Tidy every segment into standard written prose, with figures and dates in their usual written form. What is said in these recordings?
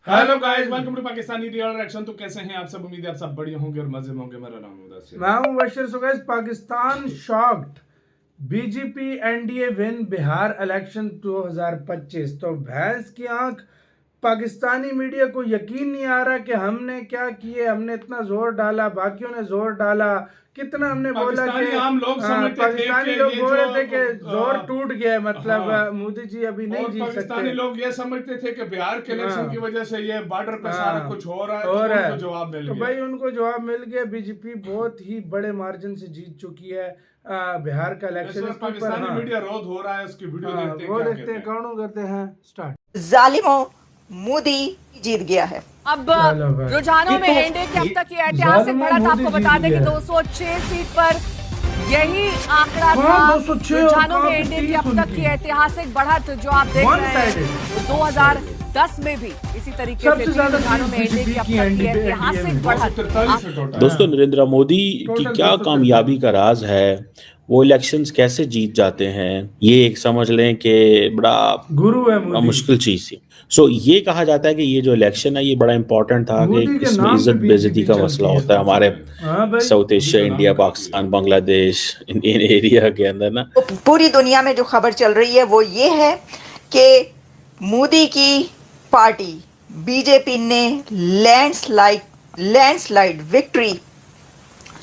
Hello guys, welcome to Pakistani real action. तो कैसे हैं आप सब? उम्मीद है आप सब बढ़िया होंगे और मजे में होंगे। मेरा नाम मुदस्सिर, मैं हूं Bashir. So guys, Pakistan shocked, BJP NDA win Bihar election 2025। तो भैंस की आंख, पाकिस्तानी मीडिया को यकीन नहीं आ रहा कि हमने क्या किए। हमने इतना जोर डाला, बाकियों ने जोर डाला, कितना हमने बोला कि आम लोग पाकिस्तानी लोग बोल रहे थे कि जोर टूट गया, मतलब मोदी जी अभी नहीं जीत सकते। पाकिस्तानी लोग ये समझते थे कि बिहार के इलेक्शन की वजह से ये बॉर्डर पे सारा कुछ हो रहा है, हो रहा है। उनको जवाब मिल तो गया। भाई उनको जवाब मिल गया। बीजेपी बहुत ही बड़े मार्जिन से जीत चुकी है बिहार का इलेक्शन। पाकिस्तानी मीडिया रोध हो रहा है, उसकी वीडियो देखते हैं, वो क्या देखते हैं, कहते हैं। कौन करते हैं स्टार्ट। जालिमों, मोदी जीत गया है। अब रुझानों में एनडीए की अब तक ये ऐतिहासिक बढ़त आपको बता दें कि 206 सीट पर यही आंकड़ा था। 206 रुझानों में एनडीए की अब तक की ऐतिहासिक बढ़त जो आप देख रहे हैं, 2010 में भी इसी तरीके से रुझानों में एनडीए की अब तक की ऐतिहासिक बढ़त। दोस्तों, नरेंद्र मोदी की क्या कामयाबी का राज है? वो इलेक्शंस कैसे जीत जाते हैं? ये एक समझ लें कि बड़ा गुरु है मोदी। मुश्किल चीज थी। सो ये कहा जाता है कि ये जो इलेक्शन है ये बड़ा इंपॉर्टेंट था कि इसमें इज्जत बेइज्जती का मसला होता है हमारे south Asia, India, Pakistan, Bangladesh, Indian area के अंदर ना। पूरी दुनिया में जो खबर चल रही है वो ये है कि मोदी की पार्टी बीजेपी ने लैंडस्लाइड विक्ट्री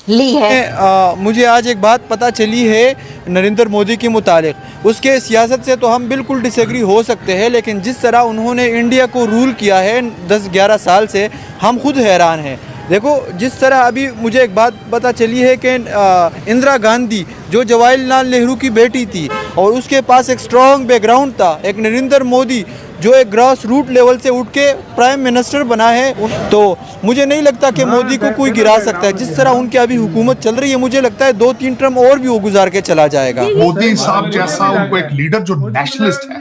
ली है। मुझे आज एक बात पता चली है नरेंद्र मोदी के मुतालिक। उसके सियासत से तो हम बिल्कुल डिसएग्री हो सकते हैं, लेकिन जिस तरह उन्होंने इंडिया को रूल किया है 10-11 साल से, हम खुद हैरान हैं। देखो, जिस तरह अभी मुझे एक बात पता चली है कि इंदिरा गांधी जो जवाहरलाल नेहरू की बेटी थी और उसके पास एक स्ट्रॉन्ग बैकग्राउंड था, एक नरेंद्र मोदी जो एक ग्रास रूट लेवल से उठ के प्राइम मिनिस्टर बना है, तो मुझे नहीं लगता कि मोदी को कोई गिरा सकता है। जिस तरह उनकी अभी हुकूमत चल रही है, मुझे लगता है 2-3 टर्म और भी वो गुजार के चला जाएगा। मोदी साहब जैसा उनको एक लीडर जो नेशनलिस्ट है,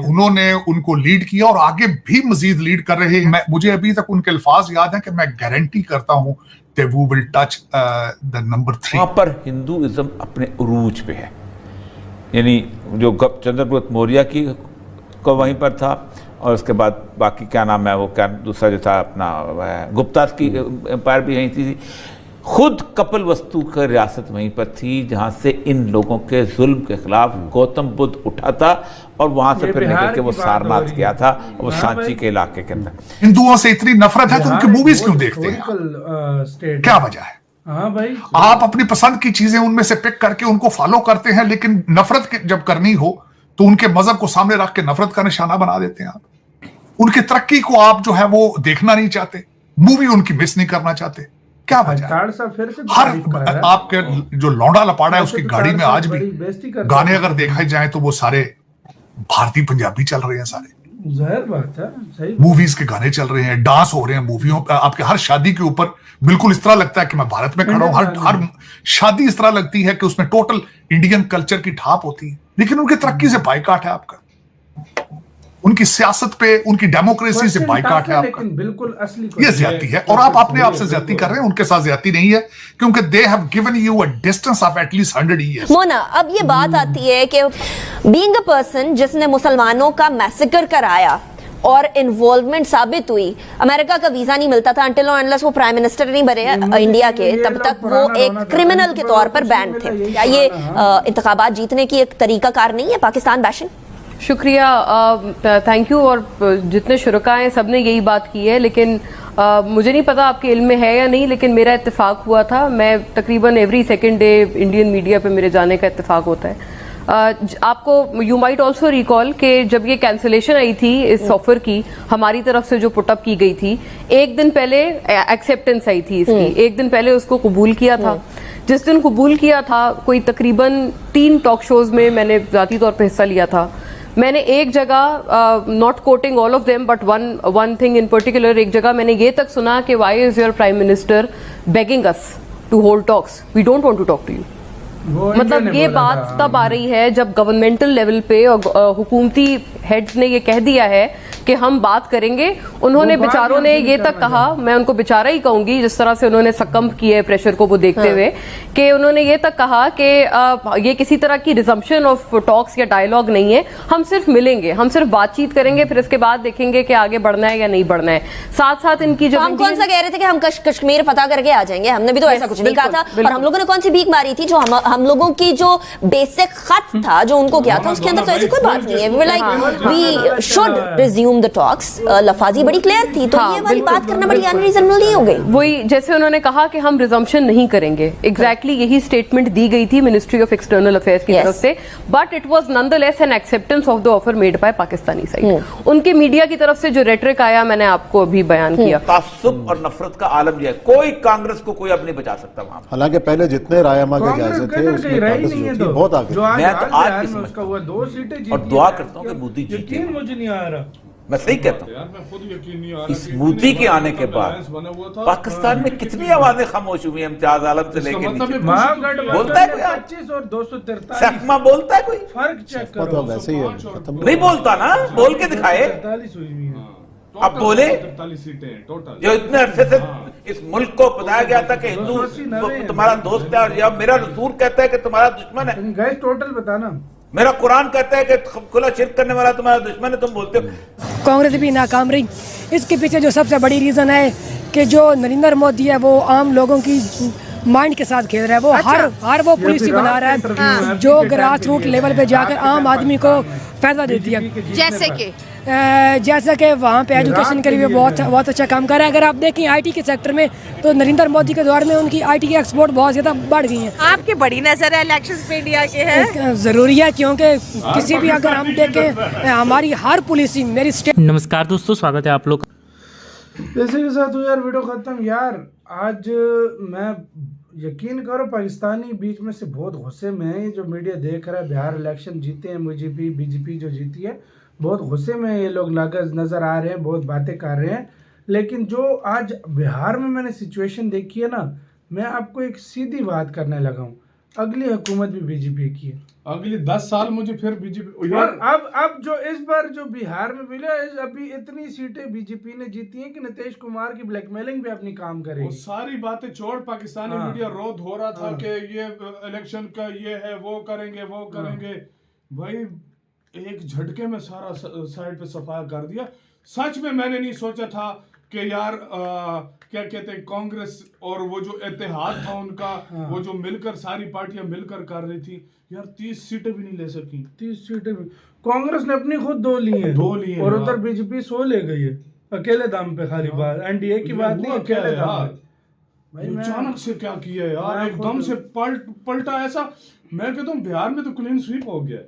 उन्होंने उनको लीड किया और आगे भी मजीद लीड कर रहे हैं। मुझे अभी तक उनके अल्फाज याद है कि मैं गारंटी करता हूं कि वो विल टच द नंबर 3। वहां पर हिंदुइज्म अपने उरूज पे है, यानी जो चंद्रगुप्त मौर्य की को वहीं पर था, और उसके बाद बाकी क्या नाम है वो, क्या दूसरा जो था अपना गुप्ता की एम्पायर भी यहीं थी। खुद कपिल वस्तु की रियासत वहीं पर थी, जहाँ से इन लोगों के जुल्म के खिलाफ गौतम बुद्ध उठा था, और वहां से फिर निकल के वो सारनाथ गया था, वो सांची के इलाके के अंदर। हिंदुओं से इतनी नफरत है तो उनकी मूवीज क्यों देखते हैं? क्या वजह है? हाँ भाई, आप अपनी पसंद की चीजें उनमें से पिक करके उनको फॉलो करते हैं, लेकिन नफरत जब करनी हो तो उनके मजहब को सामने रख के नफरत का निशाना बना देते हैं आप। उनकी तरक्की को आप जो है वो देखना नहीं चाहते, मूवी उनकी मिस नहीं करना चाहते। क्या वजह है? हर आपके जो लौंडा लपाड़ा है उसकी गाड़ी में आज भी गाने अगर देखा जाए तो वो सारे भारतीय पंजाबी चल रहे हैं, सारे जाहिर बात है, सही मूवीज के गाने चल रहे हैं, डांस हो रहे हैं मूवियों पे। आपके हर शादी के ऊपर बिल्कुल इस तरह लगता है कि मैं भारत में खड़ा हूं। हर शादी इस तरह लगती है कि उसमें टोटल इंडियन कल्चर की ठाप होती है, लेकिन उनकी तरक्की से बाइकाट है आपका, उनकी सियासत पे, उनकी डेमोक्रेसी से बाइकाट है आपका। बिल्कुल असली ये ज्यादती है, और आप अपने आप से ज्यादती कर रहे हैं, उनके साथ ज्यादती नहीं है, क्योंकि they have given you a distance of at least 100 years. Mona, अब ये बात आती है कि बीइंग अ पर्सन जिसने मुसलमानों का मैसेकर कराया और इन्वॉल्वमेंट साबित हुई, अमेरिका का वीजा नहीं मिलता था अंटिल और अनलेस वो प्राइम मिनिस्टर नहीं बने इंडिया के, तब तक वो एक क्रिमिनल के तौर पर बैन थे। क्या ये इंतखाबात जीतने की एक तरीका कार नहीं है पाकिस्तान बैशिंग? शुक्रिया, थैंक यू। और जितने शुरका हैं सब ने यही बात की है, लेकिन मुझे नहीं पता आपके इल्म में है या नहीं, लेकिन मेरा इत्तेफाक हुआ था। मैं तकरीबन every second day Indian media पे मेरे जाने का इत्तेफाक होता है। आपको यू माइट ऑल्सो रिकॉल कि जब ये कैंसिलेशन आई थी इस ऑफर की, हमारी तरफ से जो पुटअप की गई थी, एक दिन पहले एक्सेप्टेंस आई थी इसकी, एक दिन पहले उसको कबूल किया था। जिस दिन कबूल किया था, कोई तकरीबन 3 टॉक शोज में मैंने ज़ाती तौर पे हिस्सा लिया था। मैंने एक जगह, not quoting all of them but one thing in particular, एक जगह मैंने ये तक सुना कि why is your prime minister begging us to hold talks, we don't want to talk to you. मतलब ये बात तब आ रही है जब गवर्नमेंटल लेवल पे और हुकूमती हेड्स ने ये कह दिया है कि हम बात करेंगे। उन्होंने बेचारों ने ये तक कहा, मैं उनको बेचारा ही कहूंगी जिस तरह से उन्होंने सकम्प किए है प्रेशर को वो देखते हुए, कि उन्होंने ये तक कहा कि ये किसी तरह की रिजम्पशन ऑफ टॉक्स या डायलॉग नहीं है, हम सिर्फ मिलेंगे, हम सिर्फ बातचीत करेंगे, फिर इसके बाद देखेंगे कि आगे बढ़ना है या नहीं बढ़ना है। साथ साथ इनकी जो हम कौन सा कह रहे थे कि हम कश्मीर फतह करके आ जाएंगे, हमने भी तो ऐसा कुछ नहीं कहा था। और हम लोगों ने कौन सी भीख मारी थी? जो हम लोगों की जो बेसिक खत था जो उनको क्या था, उसके अंदर तो ऐसी कोई बात नहीं है। We should resume the talks, लफाजी बड़ी क्लियर थी, तो ये वाली बात करना बड़ी अनरीजनेबल नहीं हो गई। वही जैसे उन्होंने कहा कि हम रिजम्पशन नहीं करेंगे, एग्जैक्टली यही स्टेटमेंट दी गई थी मिनिस्ट्री ऑफ एक्सटर्नल अफेयर्स की तरफ से, but it was nonetheless N acceptance of the offer made by Pakistani side. उनके मीडिया की तरफ से जो रेटरिक आया मैंने आपको अभी बयान किया। तासुब और नफरत का आलम यह है, कोई कांग्रेस को कोई अब नहीं बचा सकता वहां। हालांकि पहले जितने रायमा के जायजे थे उसमें कांग्रेस जो थी बहुत आगे। मैं तो आज भी समझता हूं और दुआ करता हूं कि मोदी जीते। मुझे नहीं आ रहा, मैं सही कहता हूं, इस मोदी के आने के बाद पाकिस्तान में कितनी आवाजें खामोश हुई हैं, इम्तियाज आलम से लेकर बोलता है कोई? 25 और 243 सहमा बोलता है कोई? फर्क चेक करो, तो वैसे ही है, खत्म नहीं बोलता ना, बोल के दिखाए। 43 हुई है। अब बोले 43 सीटें टोटल। जो इतने अरसे से इस मुल्क को बताया गया था कि हिंदू तुम्हारा दोस्त है और या मेरा रसूल कहता है कि तुम्हारा दुश्मन है। गैस टोटल बताना, मेरा कुरान कहता है कि खुला शिरक करने वाला तुम्हारा दुश्मन है, तुम बोलते हो। कांग्रेस भी नाकाम रही। इसके पीछे जो सबसे बड़ी रीजन है कि जो नरेंद्र मोदी है वो आम लोगों की माइंड के साथ खेल रहा है। वो हर वो पॉलिसी बना रहा है जो ग्रास रूट लेवल पे जाकर आम आदमी को फायदा देती है। जैसा कि वहाँ पे एजुकेशन के लिए बहुत अच्छा काम कर रहा है। अगर आप देखें आईटी के सेक्टर में तो नरेंद्र मोदी के दौर में उनकी आईटी की एक्सपोर्ट बहुत ज़्यादा बढ़ गई है। आपकी बड़ी नजर है इलेक्शंस पे इंडिया के है, ज़रूरी है क्योंकि किसी भी अगर हम देखें हमारी हर पॉलिसी मेरी स्टेट। नमस्कार दोस्तों, स्वागत है आप लोग। इसी के साथ यार वीडियो खत्म। यार आज मैं यकीन करो पाकिस्तानी बीच में से बहुत गुस्से में है। जो मीडिया देख रहा है, बिहार इलेक्शन जीते हैं बीजेपी जो जीती है, बहुत गुस्से में ये लोग नज़र आ रहे हैं, बहुत बातें कर रहे हैं। लेकिन जो आज बिहार में मैंने सिचुएशन देखी है ना, मैं आपको एक सीधी बात करने लगा हूँ, अगली हुकूमत भी बीजेपी की है। अगली 10 साल मुझे फिर बीजेपी। और अब जो इस बार जो बिहार में मिला, अभी इतनी सीटें बीजेपी ने जीती हैं कि नीतीश कुमार की ब्लैकमेलिंग पे अपनी काम करेगी। वो सारी बातें छोड़, पाकिस्तानी मीडिया रोध हो रहा था कि ये इलेक्शन का ये है, वो करेंगे भाई एक झटके में सारा साइड पे सफाया कर दिया। सच में मैंने नहीं सोचा था कि यार क्या कहते हैं, कांग्रेस और वो जो इत्तेहाद था उनका, वो जो मिलकर सारी पार्टियां मिलकर कर रही थी, यार 30 सीटें भी नहीं ले सकी। 30 सीटें भी कांग्रेस ने अपनी खुद 2 ली हैं और उधर बीजेपी 100 ले गई है अकेले दम पे। खाली बात एनडीए की बात नहीं, अकेले दम पे। अचानक से क्या किया यार, एकदम से पलटा ऐसा। मैं कहता हूँ बिहार में तो क्लीन स्वीप हो गया,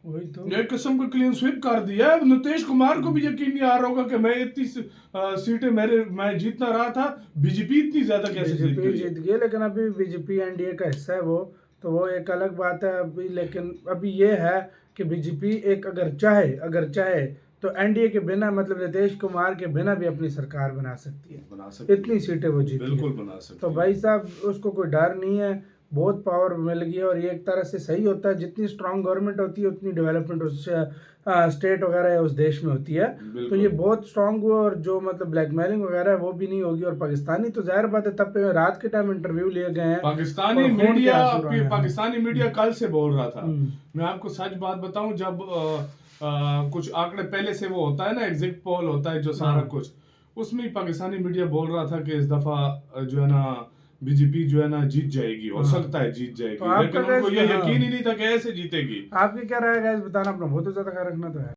वही तो एक किस्म का क्लीन स्वीप कर दिया है। नीतीश कुमार को भी यकीन नहीं आ रहा होगा कि मैं इतनी सीटें मैं जीतना रहा था, बीजेपी इतनी ज्यादा कैसे जीत गई। लेकिन अभी बीजेपी एनडीए का हिस्सा है वो एक अलग बात है अभी। लेकिन अभी ये है कि बीजेपी एक अगर चाहे तो एनडीए के बिना, मतलब नीतीश कुमार के बिना भी अपनी सरकार बना सकती है। इतनी सीटें वो जीती, बिल्कुल बना सकती है। तो भाई साहब उसको कोई डर नहीं है, बहुत पावर मिल गई है। और ये एक तरह से सही होता है, जितनी स्ट्रांग गवर्नमेंट होती है उतनी डेवलपमेंट उस स्टेट वगैरह उस देश में होती है। तो ये बहुत स्ट्रांग हुआ और जो मतलब ब्लैकमेलिंग वगैरह है वो भी नहीं होगी। और पाकिस्तानी तो जाहिर बात है, तब पे रात के टाइम इंटरव्यू लिए गए हैं। पाकिस्तानी मीडिया कल से बोल रहा था। मैं आपको सच बात बताऊं, जब कुछ आंकड़े पहले से वो होता है ना, एग्जिट पोल होता है जो सारा कुछ, उसमें पाकिस्तानी मीडिया बोल रहा था कि इस दफा जो है ना बीजेपी जो है ना जीत जाएगी, हो सकता है जीत जाएगी, लेकिन उनको ये यकीन ही नहीं था कि ऐसे जीतेगी। आपकी क्या राय है बताना, अपना बहुत ज्यादा ख्याल रखना तो है।